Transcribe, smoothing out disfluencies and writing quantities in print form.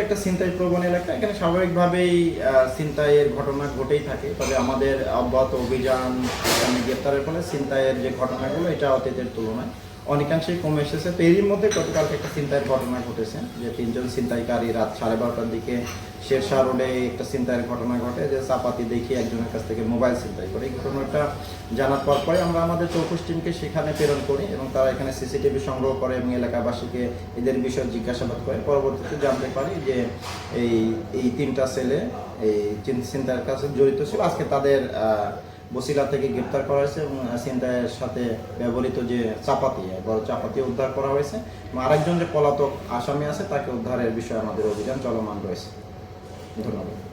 একটা ছিনতাই প্রবণ এলাকা, এখানে স্বাভাবিকভাবেই ছিনতাইয়ের ঘটনা ঘটেই থাকে। তবে আমাদের অব্যাহত অভিযান গ্রেপ্তারের ফলে ছিনতাইয়ের যে ঘটনাগুলো এটা অতীতের তুলনায় অনেকাংশেই কমে এসেছে। তো এরই মধ্যে গতকালকে একটা ছিনতাইয়ের ঘটনা ঘটেছে, যে 3 জন ছিনতাইকারী রাত 12:30টার দিকে শেরশাহ রোডে একটা ছিনতাইয়ের ঘটনা ঘটে, যে চাপাতি দেখিয়ে একজনের কাছ থেকে মোবাইল ছিনতাই করে। এই ঘটনাটা জানার পরে আমরা আমাদের চৌকুশ টিমকে সেখানে প্রেরণ করি এবং তারা এখানে সিসিটিভি সংগ্রহ করে এবং এলাকাবাসীকে এদের বিষয়ে জিজ্ঞাসাবাদ করে। পরবর্তীতে জানতে পারি যে এই 3টা ছেলে এই ছিনতাইয়ের কাছে জড়িত ছিল। আজকে তাদের বসিলা থেকে গ্রেপ্তার করা হয়েছে এবং ছিনতাইয়ের সাথে ব্যবহৃত যে বড় চাপাতি উদ্ধার করা হয়েছে এবং আরেকজন যে পলাতক আসামি আছে তাকে উদ্ধারের বিষয়ে আমাদের অভিযান চলমান রয়েছে। ধন্যবাদ।